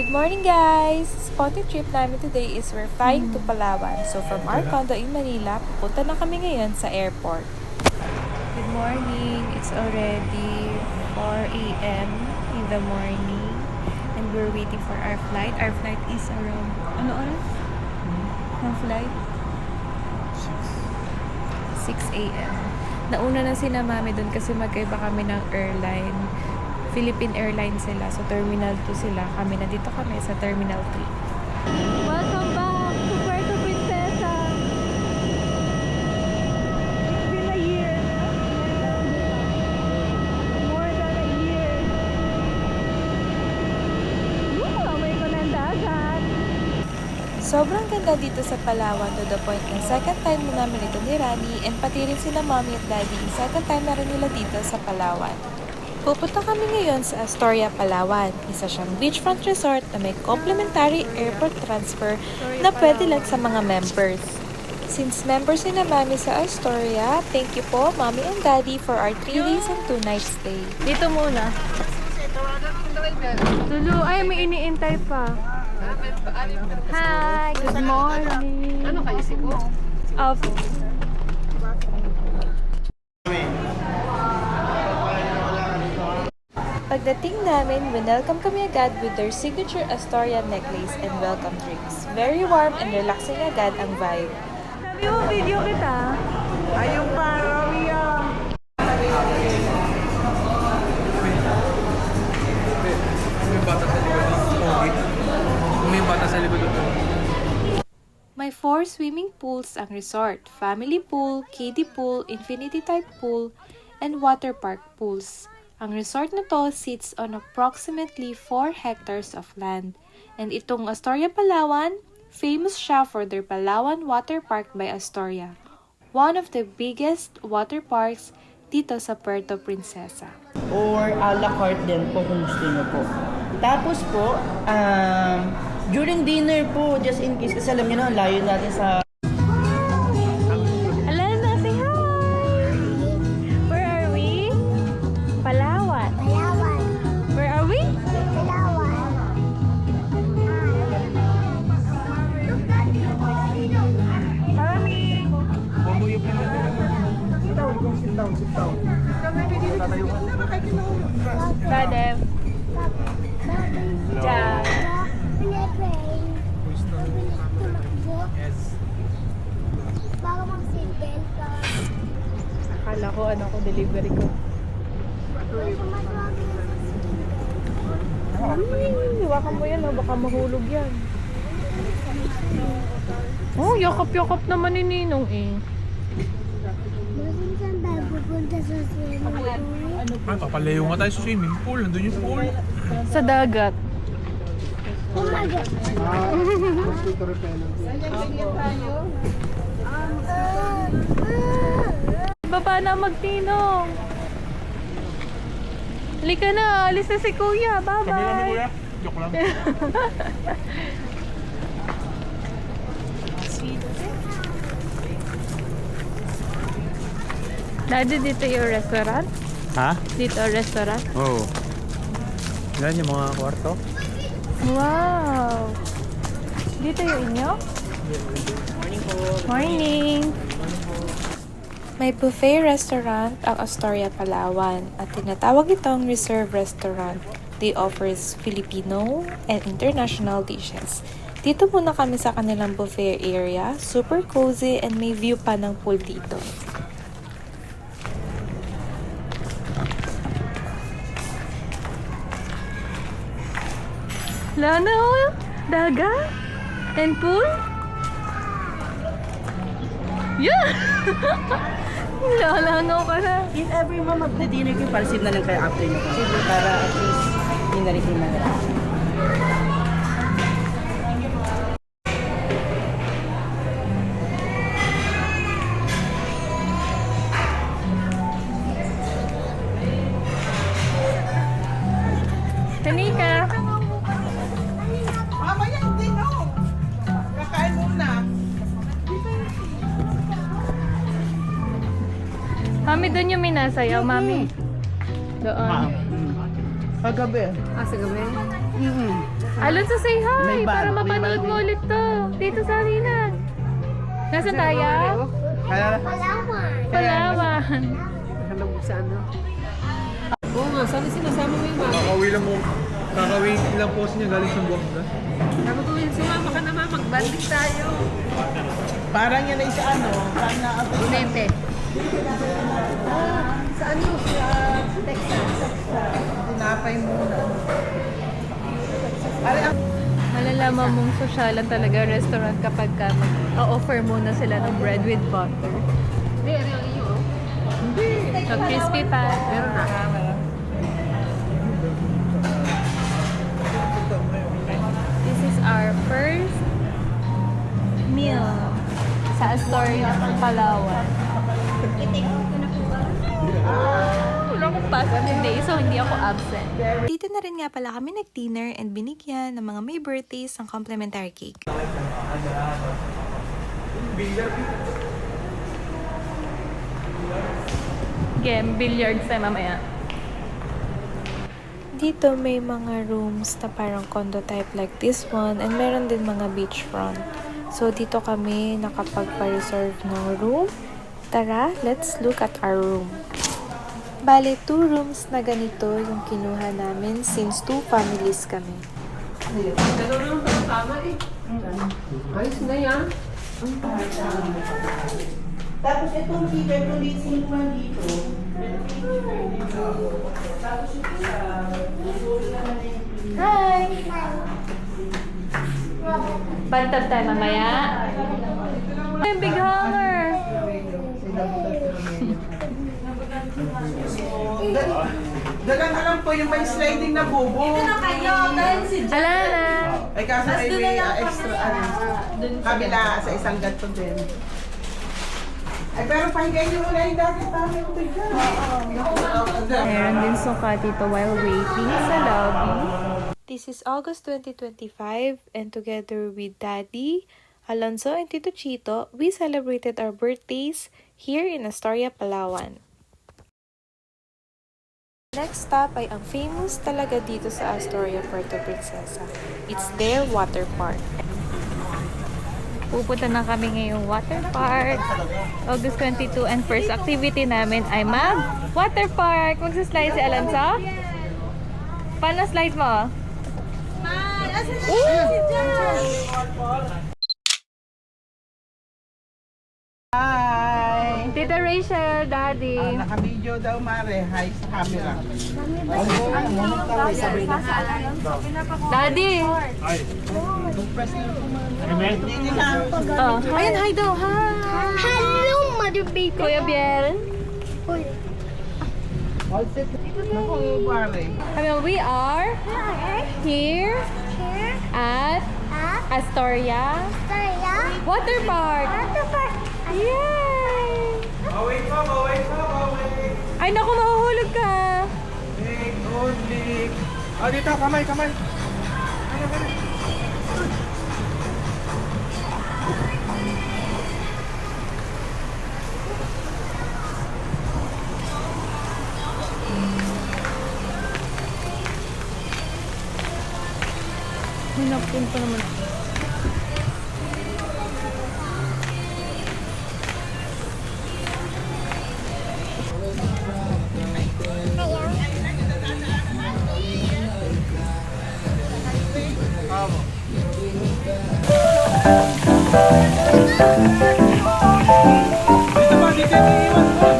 Good morning guys! Spotted trip namin today is we're flying to Palawan. So from our condo in Manila, pupunta na kami ngayon sa airport. Good morning! It's already 4 a.m. in the morning. And we're waiting for our flight. Our flight is around, ano oras? Ang flight? 6 a.m. Nauna na sina mami doon kasi magkaiba kami ng airline. Philippine Airlines sila. So, Terminal 2 sila. Kami na dito kami sa Terminal 3. Welcome back to Puerto Princesa! It's been a year. More than a year. May dagat. Sobrang ganda dito sa Palawan to the point na second time na namin ito ni Rani and pati rin sila mommy at daddy. Second time na rin nila dito sa Palawan. Pupunta kami ngayon sa Astoria, Palawan. Isa siyang beachfront resort na may complimentary airport transfer na pwede lang sa mga members. Since members na mami sa Astoria, thank you po, mommy and daddy, for our 3 days and 2 nights stay. Dito muna. Tulo, ay may iniintay pa. Hi, good morning. Ano kayo sipo? Pagdating namin, winelcome kami agad with their signature Astoria necklace and welcome drinks. Very warm and relaxing agad ang vibe. Sabi mo, video kita. Ayong paramiya! May bata sa likod. May bata sa likod. May 4 swimming pools ang resort. Family pool, kiddie pool, infinity type pool, and water park pools. Ang resort na to sits on approximately 4 hectares of land. And itong Astoria Palawan, famous siya for their Palawan Water Park by Astoria. One of the biggest water parks dito sa Puerto Princesa. Or a la carte din po kung gusto nyo po. Tapos po, during dinner po, just in case, kasi alam nyo na, layo natin sa... Palawan. Where are we? Sit down. Dadem. Diyan. Yes. Bago mag-seatbelt ka. Akala ko, delivery ko. Iwakan mo yan, baka mahulog yan. Oh, yakap-yakap naman ni Ninong eh. Masin saan tayo pupunta sa swimming pool? Ay, papalayo nga tayo sa swimming pool. Nandun yung pool. Sa dagat. Oh my God! Baba na magtinong. Halika na, alis na si Kuya. Bye-bye. Kami lang ni Kuya. Joke lang. Daddy, dito yung restaurant? Ha? Dito ang restaurant? Oo. Yan yung mga kwarto. Wow! Dito yung inyo? Morning po. Morning! May buffet restaurant ang Astoria, Palawan at tinatawag itong reserve restaurant. They offers Filipino and international dishes. Dito muna kami sa kanilang buffet area. Super cozy and may view pa ng pool dito. Lana, dagat and pool? Yeah! Lalangaw ka na. If ever mo magda-dinner kayo, para save na lang kayo after nyo kasi para at least hindi na rin kayo mag-relax. Tanika! Mamaya hindi no. Kakain muna. Mami, doon yung minasayaw, mami. Doon. Kagabi. Sa gabi? Alonso, say hi! May ban. Para mapanood mo ulit to. Dito sa Arena. Nasaan tayo? Kaya, Palawan. Hanap sa ano? Oo nga, sana sinasama mo yung mami. Kakawin lang po niya galing sa Buanga. Sabi ko yun, sumama ka naman, magbanding tayo. parang yan ay sa ano, parang na-apos. Mente. Sa ano? Sa Texas. Tinapay muna. Ari, ang Malalaman mong sosyalan talaga restaurant kapag ka mag-offer muna sila ng bread with butter. Hindi, ano yung iyo? So, crispy pa. Meron na. This is our first meal sa Astoria, Palawan. Wala akong pasok today, so hindi ako absent. Dito na rin nga pala kami nag-dinner and binigyan ng mga may birthdays ng complimentary cake. Game, billiards tayo mamaya. Dito may mga rooms na parang condo type like this one and meron din mga beachfront. So dito kami nakapagpa-reserve ng room. Tara, let's look at our room. Bale, 2 rooms na ganito yung kinuha namin since 2 families kami. Dalawa naman pala tama eh. Ayos na yan. tapos itong fever to leasing naman dito. Tapos ito Hi! Bantad tayo mamaya. Ay, big hanger! Dagan alam po yung may sliding na bubo. Alana! Ay kaso ay may extra ano. Kabila sa isang ganto din. Ay pero pahingayin nyo muna yung dati tama yung bigla. Meron din suka dito while waiting sa lobby. This is August 2025 and together with Daddy, Alonso, and Tito Chito, we celebrated our birthdays here in Astoria, Palawan. Next stop ay ang famous talaga dito sa Astoria, Puerto Princesa. It's their water park. Pupunta na kami ngayong water park. August 22 and first activity namin ay mag-water park. Magsaslide si Alonso? Paano slide mo? Hi! Tita Rachel, Daddy. Naka-video daw mare. Hi sa camera. Daddy! Hindi na. Oh, ayan, hi daw. Hi! Hello, mother baby. Kuya Biel. Naku, pare. We are here Here at at Astoria Astoria. Water Park. Water park. Yay! Baway pa, baway pa, baway. Ay, naku, mahuhulog ka. Leg, only. Ah, dito, kamay, kamay. Hinapin pa naman. Dito ba, dito iiwan ko.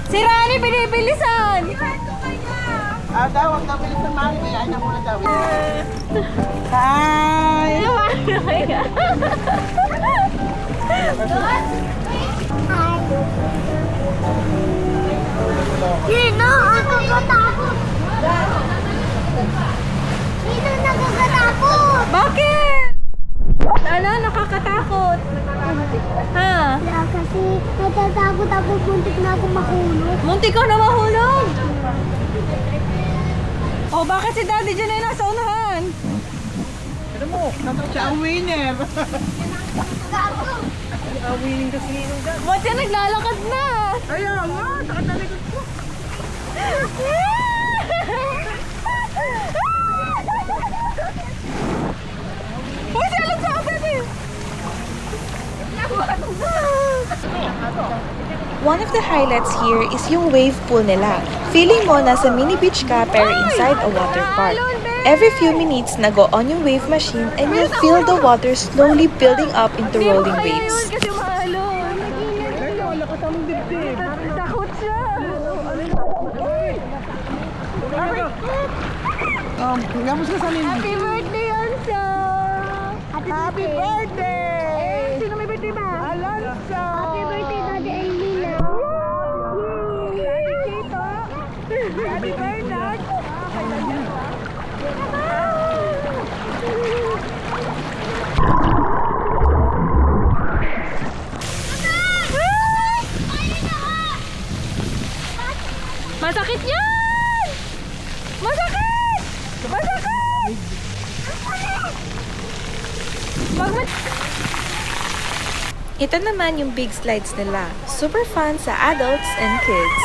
Si Rani, pinibilisan! Daw, ang dawin sa mami, kaya na muna daw. Hi! Sino? Ang nakakatakot! Sino nakakatakot? Bakit? Ano, nakakatakot? Ha? Wala kasi natatakot ako, buntik na ako mahulog. Munti ka na mahulog! Oh, bakit si Daddy dyan ay nasa unahan? Ano mo? Siya ang winner. Ba't siya naglalakad na? Ayaw nga, nakatalikod ko. Uy, siya lang sa akin eh! One of the highlights here is yung wave pool nila. Feeling mo nasa mini beach ka pero inside a water park. Every few minutes, nago on yung wave machine and you'll feel the water slowly building up into rolling waves. Kasi mahalon. Takot siya! Kamusta sa Lindy? Happy birthday, Ansa! Happy birthday! Sino may birthday ba? Alonso! Happy birthday, Daddy Aymina! Happy birthday! Masakit yan! Masakit! Masakit! Ito naman yung big slides nila. Super fun sa adults and kids.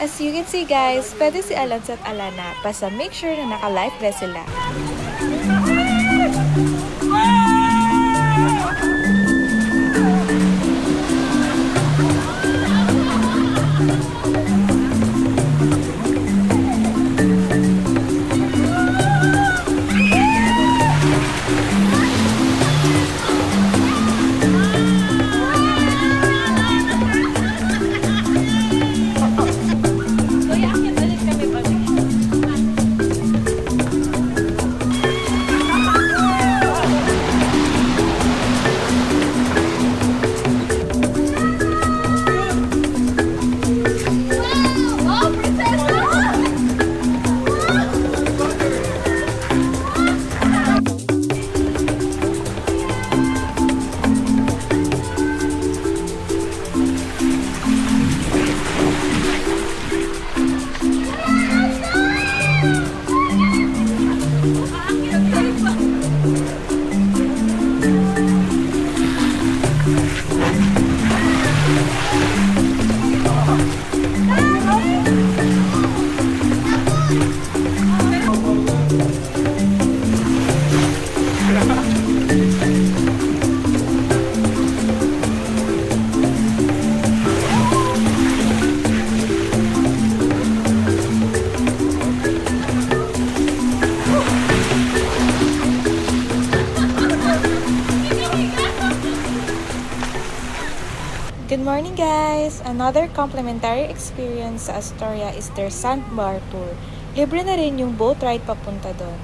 As you can see guys, pwede si Alonso at Alana, basta make sure na naka-life vest sila. Good morning guys! Another complimentary experience sa Astoria is their sandbar tour. Libre na rin yung boat ride papunta doon.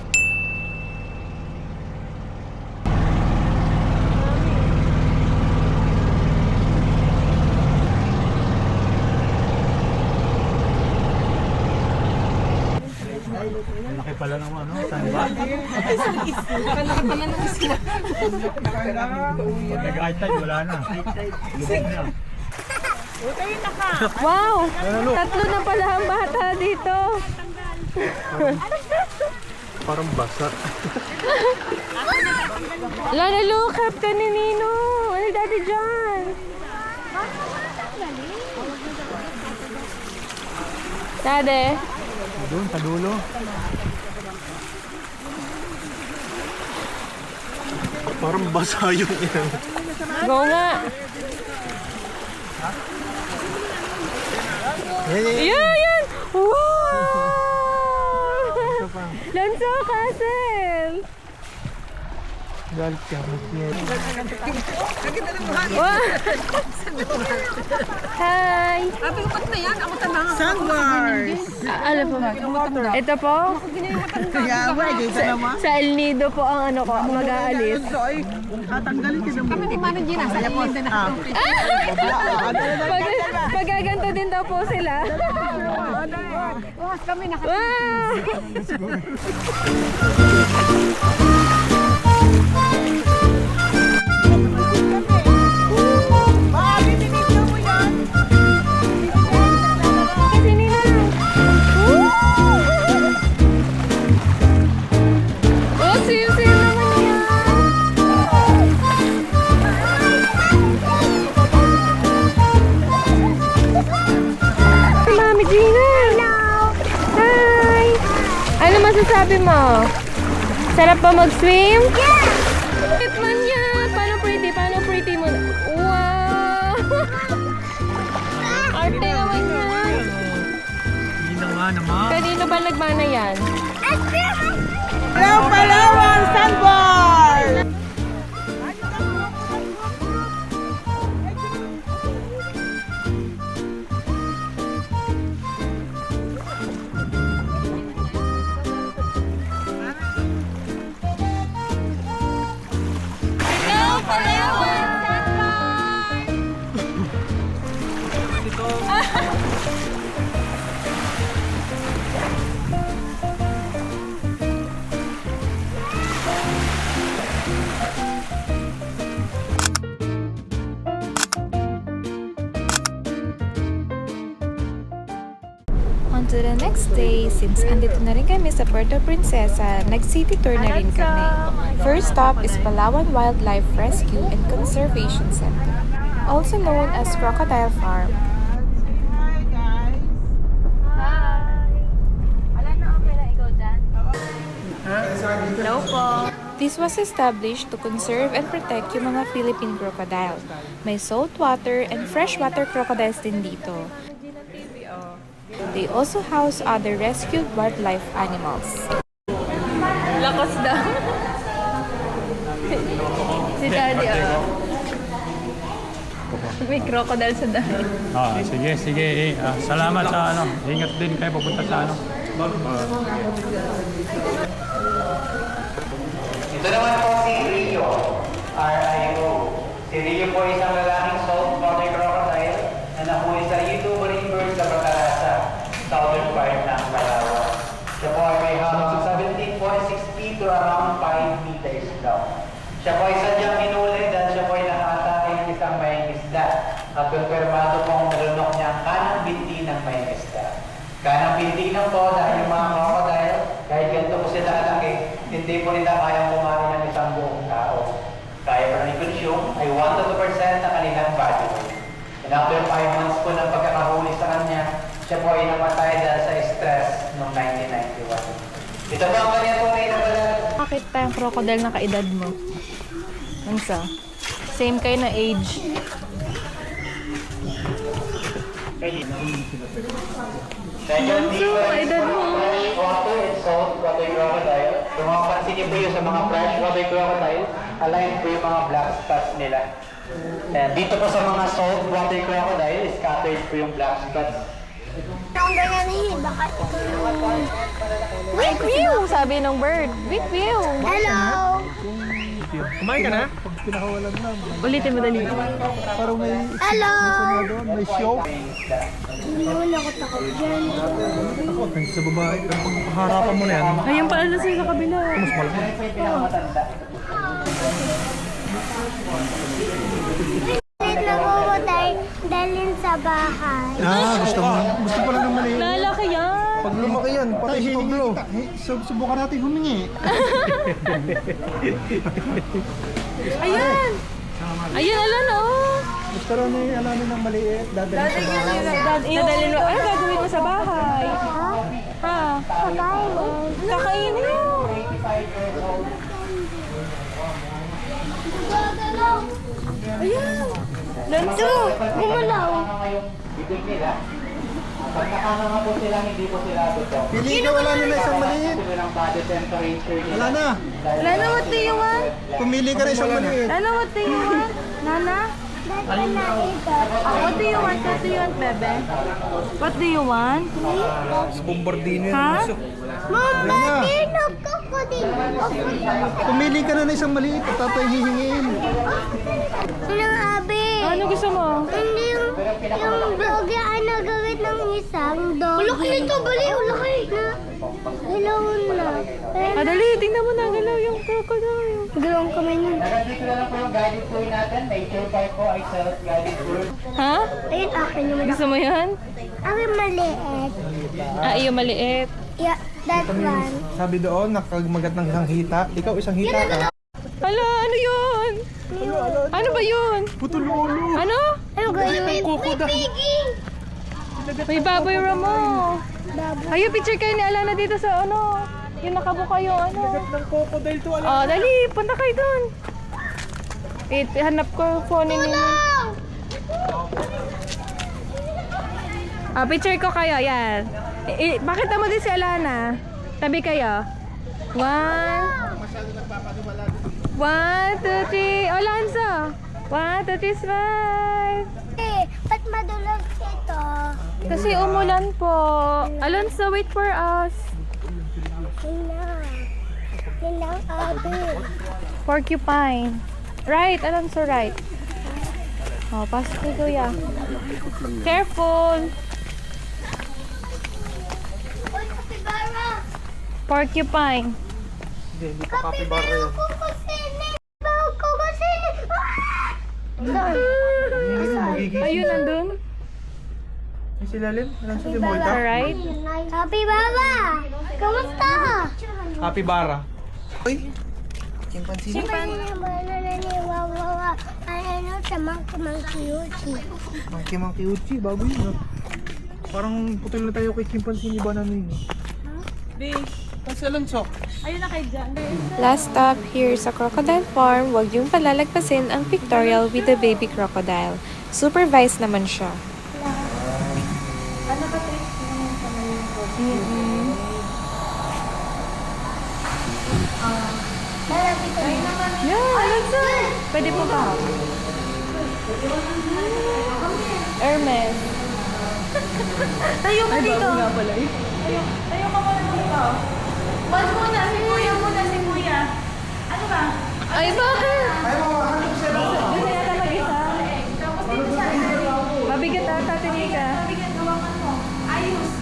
Laki pala ng ano, sandbar. Pag nag-high tide, wala na. Lubog na. Wow! Tatlo na pala ang bata dito. Parang basa. Lala, look! Captain ni Nino! Ano daddy dyan? Dade? Doon, sa dulo. Parang basa yung yan. Go nga! Yan, yan, yan. Yeah, yan! Wow! Lansa! Renzo Castle! Galit ka, Miguel. Wow! Hi! Sabi ko, ba't na yan? Ako tanang. Sandbars! Alam po, ito po, sa El Nido po ang ano ko, mag-aalis. Tatanggalin ka naman. Kami ni Manong Gina, sa Linda na. Magaganto din daw po sila. Bukas kami naka... Wow! Kasi nila. Oh, sim-sim naman yan. Mami Gina. Hi. Ano masasabi mo? Sarap ba mag-swim? Yeah! Cute man yan. Paano pretty? Paano pretty mo? Wow! Arte naman yan. Hindi na nga naman. Kanino ba nagmana yan? Palawan Sandbar! On to the next day, since andito na rin kami sa Puerto Princesa, nag-city tour na rin kami. First stop is Palawan Wildlife Rescue and Conservation Center, also known as Crocodile Farm. Hello po. This was established to conserve and protect yung mga Philippine crocodile. May saltwater and freshwater crocodiles din dito. They also house other rescued wildlife animals. Lakos daw. Si Daddy, may crocodile sa dahil. Sige, sige. Salamat sa ano. Ingat din kayo pupunta sa ano. Ito naman po si Rio, R-I-O. Si Rio po ay isang lalaking saltwater crocodile na nahuli sa YouTube River sa Batarasa, southern part ng Palawan. Siya po ay may hanggang 17.6 feet to around 5 meters long. Siya po ay sadyang hinuli dahil siya po ay nakatake ng isang mayang isda at konfirmado pong nalunok niya ang kanang binti ng mayang isda. Kanang binti ng po dahil yung mga crocodile, kahit ganito po sila kalaki, hindi po nila kayang kumain ng isang buong tao. Kaya pa ng i-consume ay 1 to 2% ng kanilang body weight. And after 5 months po ng pagkakahuli sa kanya, siya po ay namatay dahil sa stress noong 1991. Ito po ang kanyang tunay na balat. Bakit tayong crocodile na kaedad mo? Ansa? Same kayo na age. Second, So, edad mo. freshwater and saltwater crocodile. Kung mapapansin niyo po yun sa mga freshwater crocodile, aligned po yung mga black spots nila. And dito po sa mga saltwater crocodile, scattered po yung black spots. Ang ganyan eh, baka ikaw yung... Big view! Sabi ng bird. Big view! Hello! Kumain ka na? Ulitin mo dali. Hello! May show. Hindi wala ko takot dyan. Sa babae, harapan mo na yan. Ayun pala na sila sa kabila. Mas malaki. Wait lang po ko dalhin sa bahay. Gusto pa lang ng maliit. Lalaki yan! Pag lumaki yan, patay si Pablo. Subukan natin humingi. Ayan! Ayan, alam oh! Gusto rin ni alamin ng maliit, dadalhin sa bahay. Dadalhin mo. Ano gagawin mo sa bahay? Ha? Sa bahay. Kakainin mo. Ayan! Lanto! Gumalaw! Pag nakakama po sila, hindi po sila gusto. Pili ka, wala na isang maliit. Sila ng body temperature nila. Wala na. Lana, what do you want? Pumili ka na isang maliit. Lana, what do you want? Nana? What do you want? What do you want, bebe? What do you want? Bombardino yan. Ha? Mama, tinok ko din. Pumili ka na isang maliit at tatay hihingin. Sinang abi. Ano gusto mo? Hindi yung dog yan nagawit ng isang dog. Ulaki nito, bali, ulaki. Galaw na. Ah, dali, tingnan mo na. Galaw yung crocodile. Galaw ang kamay niya. Nagandito na lang po yung guided tour natin. Nature Park po ay self-guided tour. Ha? Ayun, akin yung Gusto mo yan? akin maliit. Ah, iyo maliit. Yeah, that one. Sabi doon, nakagmagat ng isang hita. Ikaw isang hita ka. Hala, ano yun? Ano ba yun? Putol ulo. Ano? Ano gano'n? May piggy. May baboy ramo. Ayo, picture kayo ni Alana dito sa ano. Yung nakabuka yung ano. Ng crocodile to. Oh, dali, punta kayo dun. Hanap ko phone ni Nina. Ah, picture ko kayo, yan. Pakita mo din si Alana. Tabi kayo. 1, 2, 3. Oh, Lanzo. 1, 2, 3, smile. Ba't madulas ito? Kasi umulan po. Alonso, wait for us. Yun lang, abi. Porcupine. Right, Alonso, right. Oh, pasok ni Kuya. Careful. Uy, kapibara. Porcupine. Kapibara ko kusini. Bawag ko kusini. Ayun, nandun. May silalim? Anong sa Demolta? Alright. Kapibara. Kamusta? Capybara. Uy! Chimpanzee. Ano sa monkey Monkey Uchi, bago yun. Parang putol na tayo kay chimpanzee ni Banana yun. Kasi Alonso. Last stop here sa Crocodile Farm, huwag yung palalagpasin ang pictorial with the baby crocodile. Supervised naman siya. Yeah, Alonso. Pwede po ba? Hermes. Tayo ka dito. Ay, bago nga pala eh. Tayo ka muna dito. Wag muna, si Kuya muna, si Kuya. Ano ba? Ay, bakit? Doon yata mag-isa. Mabigat ata, tinika. Mabigat, hawakan mo. Ayos.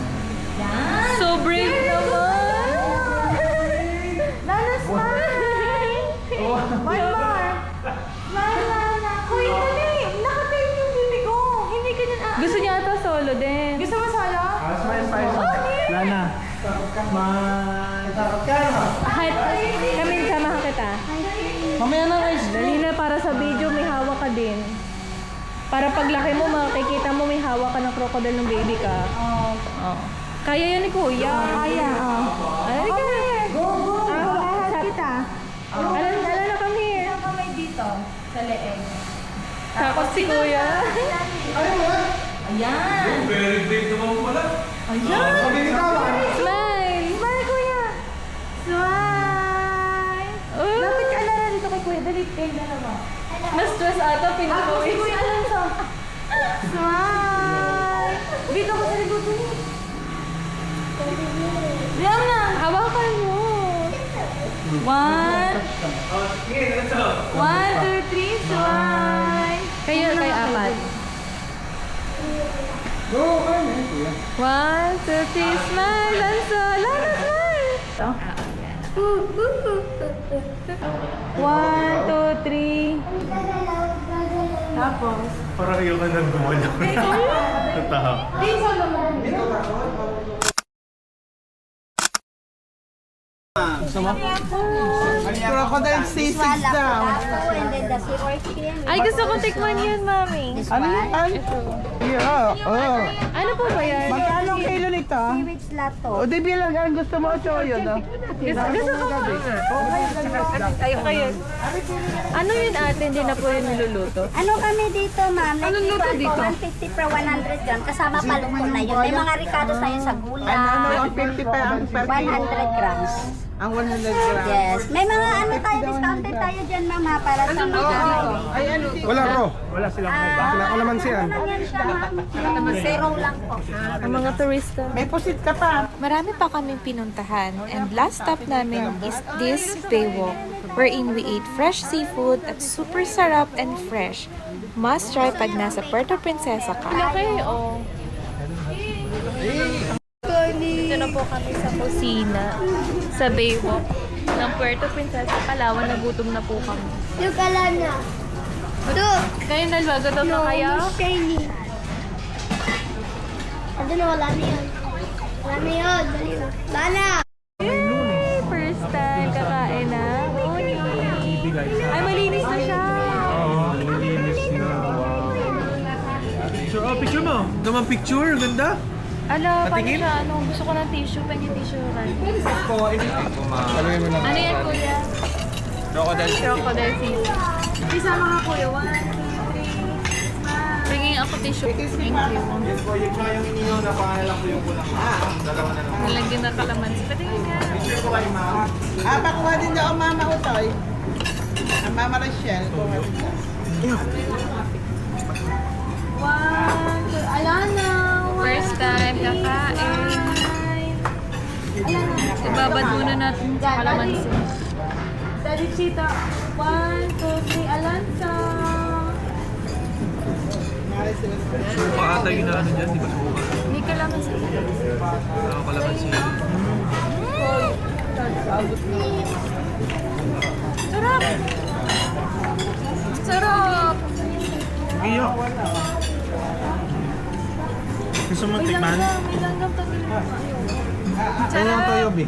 Yan. So brave naman. Nana, smile. One more. Smile, Nana. Kuya, dali. Nakatayo yung bibig ko. Hindi ka dyan Gusto niya ata solo din. Gusto mo solo? Smile. Lana. Kahit kami samahan kita. Mamaya na guys. Dali na para sa video may hawak ka din. Para paglaki mo makikita mo may hawak ka ng crocodile ng baby ka. Oo. Kaya yan ni Kuya. Kaya. Alay ka. Go. Kita. Alala na kami here. Kamay dito sa leeg. Tapos si Kuya. Ayan. Very big naman pala. Ayan. Smile. Smile, Kuya. Smile. Lapit ka na dito kay Kuya. Dali, kayo dalawa. Na-stress ata, pinapawis. Ako si Kuya Alonso. Smile. Dito ko sa libuto niya. Diyan na. Hawakan mo. 1, 2, 3, smile. Kayo, kayo apat. 1, 2, 3, smile. Lanso. Lana, smile. 1, 2, 3. Tapos. Parang yung ka nang gumalaw. Tataha. Gusto mo? Crocodile sisig daw. And then the sea orchid. Ay, gusto ko tikman yun, Mami. Ano yan? Yeah, oh. Ano po ba yan? Magkano ang kilo nito? Seaweed lato. O di bilang ang gusto mo ito yun, ah. Gusto ko pa. Ayoko yun. Ano yun ate? Hindi na po yun niluluto? Ano kami dito, ma'am? Anong luto dito? 150 per 100 gram. Kasama paluto na yun. May mga ricados tayo sa gulay. Ano, ang 50 pa ang per kilo? 100 grams. Ang 100 grams. Yes. May mga ano tayo, discounted tayo dyan, ma'am, ha, para sa mga... Ay, ano? Wala bro. Wala silang Wala kalamansi yan. Ano yan siya, ma'am? Zero lang po. Ang mga turista. May pusit ka pa. Marami pa kaming pinuntahan and last stop namin is this Baywalk wherein we ate fresh seafood at super sarap and fresh. Must try pag nasa Puerto Princesa ka. Okay, oh. Dito na po kami sa kusina sa Baywalk ng Puerto Princesa, Palawan. Nagutom na po kami. Yung kalana. Ito. Kayong dalawa, gutom na kayo? Shiny. Ano na, wala na yun. Wala na yun. Dali na. Lana! Yay! First time kakain na. Ay, malinis na siya. Oo, malinis na. Picture, oh, picture mo. Naman picture, ganda. Ala, paano siya? Ano? Gusto ko ng tissue. Pengi tissue rin. Saluhin mo na. Ano yan, kuya? Crocodile seafood. Isama ka, kuya. 1, 2, 3. Bringing ako tissue. Thank you. Nalagyan na kalamansi. Patingin nga. Pakuha din daw ang mama Utoy. Ang mama Rachel. Alana! First time kakain. Ibabad muna natin sa kalamansi. Daddy Chita. 1, 2, 3. Alansa! Pakatay na ano dyan, di ba subukan? Hindi kalamansi. Nakakalamansi. Sarap! Sarap! Iyo. Gusto mo tikman? May langgam tabi. Saan yung toyo, Bi?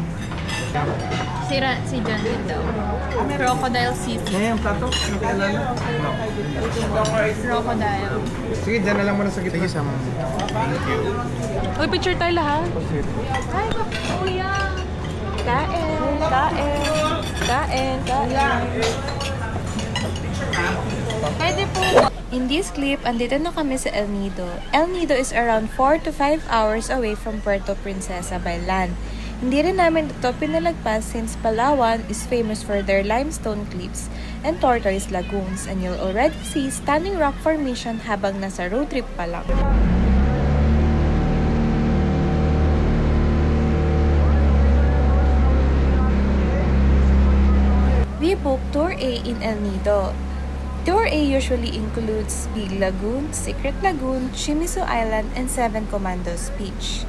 Si John din daw. Crocodile seafood. Yan yung plato. Nakilala. Crocodile. Sige, dyan na lang muna sa gitna. Sige, Uy, picture tayo lahat. Ay, kuya. Kain, kain, kain, kain. Pwede po. In this clip, andito na kami sa El Nido. El Nido is around 4 to 5 hours away from Puerto Princesa by land. Hindi rin namin ito pinalagpas since Palawan is famous for their limestone cliffs and tortoise lagoons, and you'll already see stunning rock formation habang nasa road trip pa lang. We booked Tour A in El Nido. Tour A usually includes Big Lagoon, Secret Lagoon, Shimizu Island, and Seven Commandos Beach.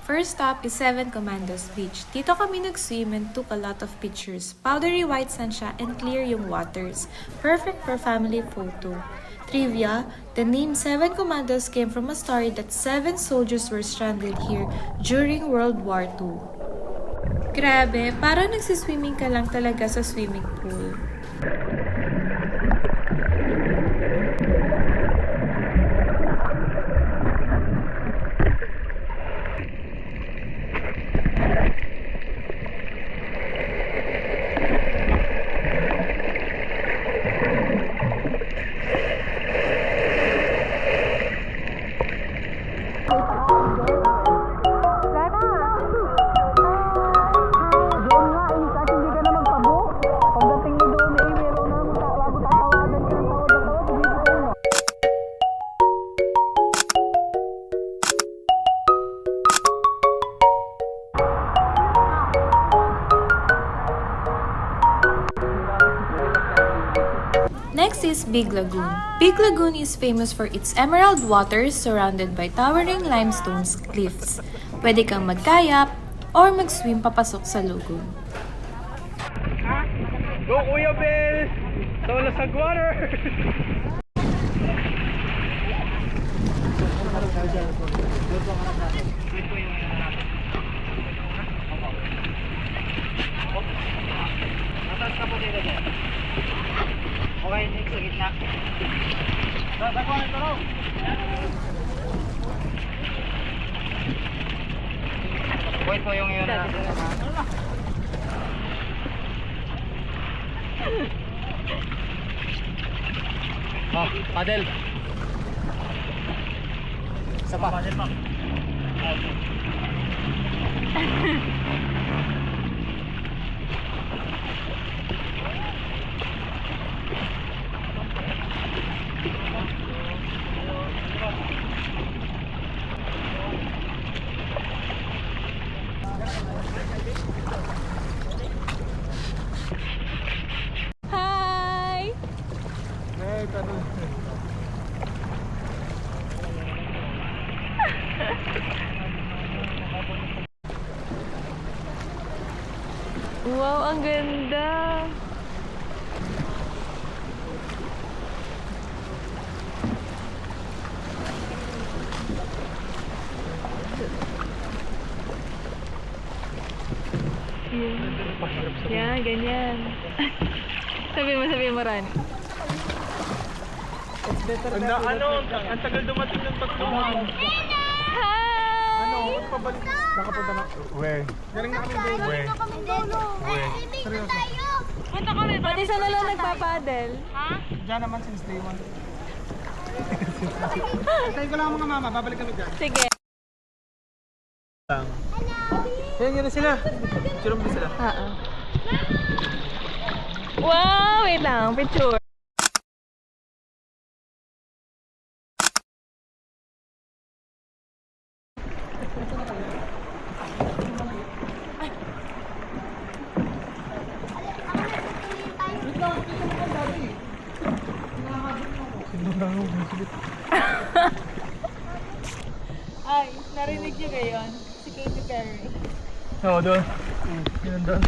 First stop is Seven Commandos Beach. Dito kami nag-swim and took a lot of pictures. Powdery white sand siya and clear yung waters. Perfect for family photo. Trivia, the name Seven Commandos came from a story that 7 soldiers were stranded here during World War II. Grabe, parang nagsiswimming ka lang talaga sa swimming pool. Next is Big Lagoon. Big Lagoon is famous for its emerald waters surrounded by towering limestone cliffs. Pwede kang magkayak or mag-swim papasok sa lagoon. Go Kuya Bel! Sa lasag water! Okay, next sa gitna. Wait po yung yun na. Oh, paddle. Isa pa. Paddle pa. Hi! Wow, ang ganda! Yan, ganyan. sabi mo, Ran. Ang tagal dumating ng pagtuhan. Hi! Ano, pabalik. Nakapunta na. Galing na kami doon. Punta kami. Pati sa na lang nagpapadel. Diyan naman since day 1. Tayo ko lang mga mama, babalik kami dyan. Sige. Yan na sila. Picture mo sila. Wow, wait lang. Picture. Ay, narinig niyo ngayon? Si Katy Perry. Oo, doon. Yun doon.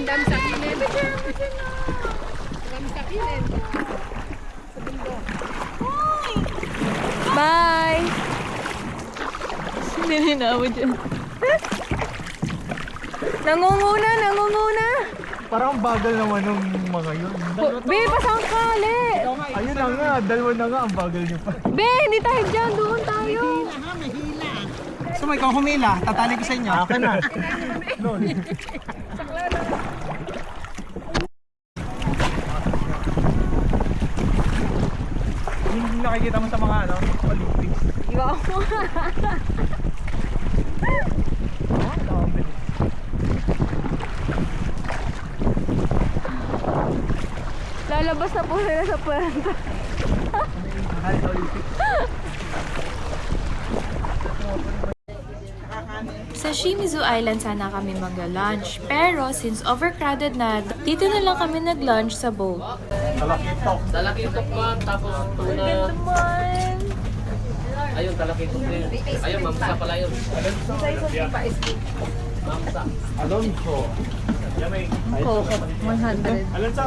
Dami sa kilid. Dami sa kilid. Bye! Hindi na ako dyan. Nangunguna! Parang bagal naman ng mga yun. Be, pasangkali! Ayun na nga, dalawa na nga, ang bagal niyo pa. Be, hindi tayo dyan. Doon tayo. So may ikaw humila, tatali ko sa inyo. Akin na. Yung nakikita mo sa mga Olympics. Iba ako. Lalabas na po sila sa puwenta. Sa Shimizu Island sana kami magla-lunch, pero since overcrowded na, dito na lang kami nag-lunch sa boat. Talakitok ba? Tapos tuna. Naman! Ayun, talakitok din. Ayun, mamsa pala yun. Mamsa. Alonso. Coke, 100. Alonso.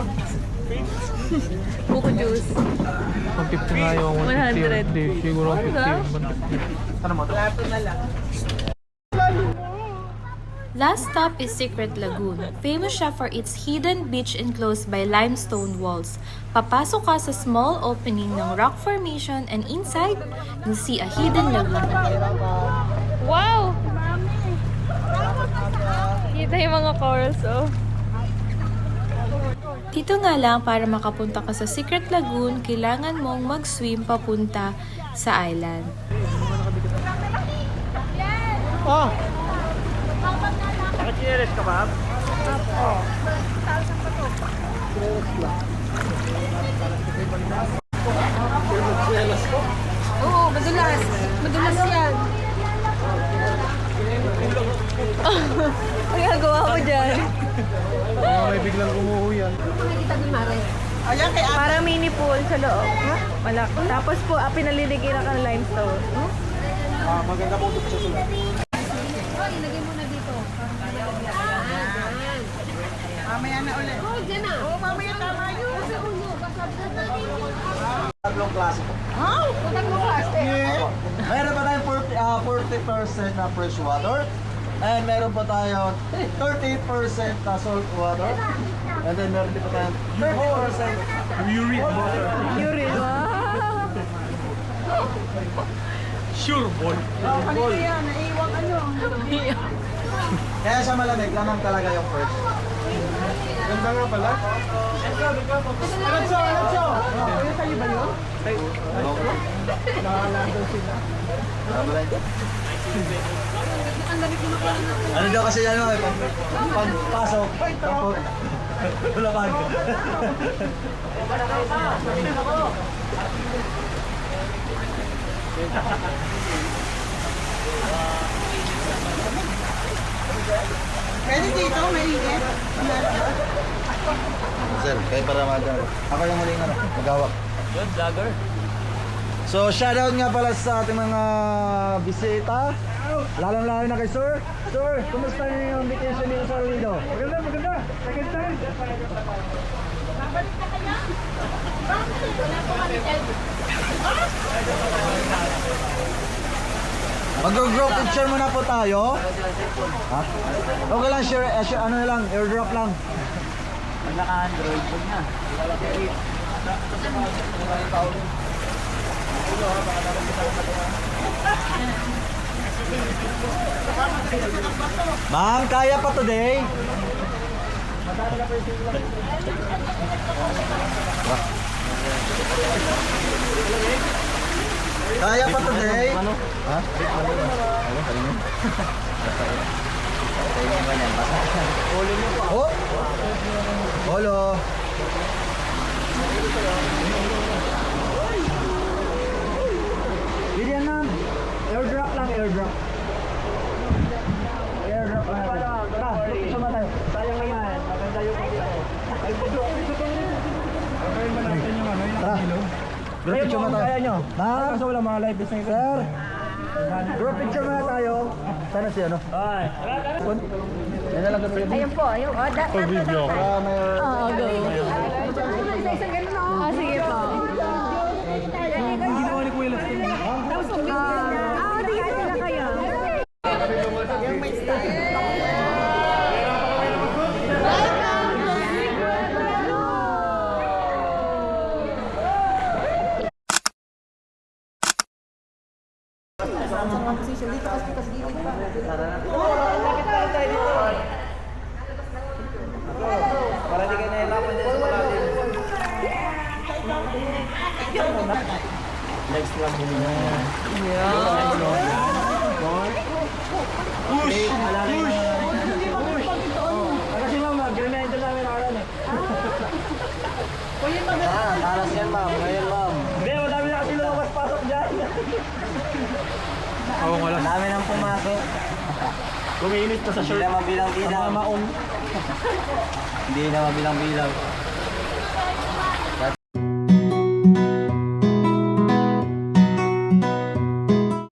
Buko juice. 150 nga yung 100. Hindi, siguro 50. Ano mo? Last stop is Secret Lagoon. Famous siya for its hidden beach enclosed by limestone walls. Papasok ka sa small opening ng rock formation and inside, you'll see a hidden lagoon. Wow! Kita yung mga corals, oh. Dito nga lang, para makapunta ka sa Secret Lagoon, kailangan mong mag-swim papunta sa island. Oh! Nakachineres ka ba? Oo, madulas. Madulas yan. Ang gagawa ko dyan. May biglang umuuyan. Nakita ni Mare. Para mini pool sa loob. Wala. Tapos po, pinaliligiran ka ng limestone. Maganda po ito sa sulat. Oh, ilagay mo na dito. Yan. Mamaya na ulit. Oh, dyan na. Oh, mamaya tama yun. Sa ulo. Tatlong klase po. Tatlong klase. Mayroon pa tayong 40 20% na fresh water. And meron pa tayo 30% na salt water. And then meron din pa tayo 30% urine water. Urine, wow! Sure, boy. Kaya siya malamig, lamang talaga yung fresh. Ganda nga pala. Ano daw kasi yan mo, pagpasok, bulakan. Pwede dito, mainit. Sir, kaya para madal. Ako yung muling magawak. Yun, vlogger. So, shoutout nga pala sa ating mga bisita. Lalong-lalo na kay Sir. Sir, kumusta niyo yung vacation niyo sa Lido? Maganda, maganda. Second time. Mag-group picture muna po tayo. Ha? Okay lang, share, ano na lang, airdrop lang. Pag naka-Android, pag na. Ma'am, kaya pa today? Kaya pa today? Ha? Oh! Holo! Bigyan ma'am. Airdrop lang, airdrop. Airdrop lang natin. Tara, suma tayo. Sayang naman. Maganda yung video. Tara. Group picture muna tayo. Ma'am, kaso wala mga live business. Sir, group picture muna tayo. Sana si ano? Ay. Yan na lang kasi. Ayun po, ayun. For video. Oo, go. Ah, sige po. Ginawa ni Kuya Lastin. Di sila kayo. Para di kayo nahirapan din sa malalim. Next lang din na. Push! Push! Kasi ma'am, grenade namin ako lang eh. Alas yan ma'am, ngayon ma'am. Hindi, madami na kasi lumabas-pasok dyan. Oo, wala. Madami nang pumasok. Kumiinit na sa Hindi shirt. na mabilang-bilang. Hindi na mabilang-bilang.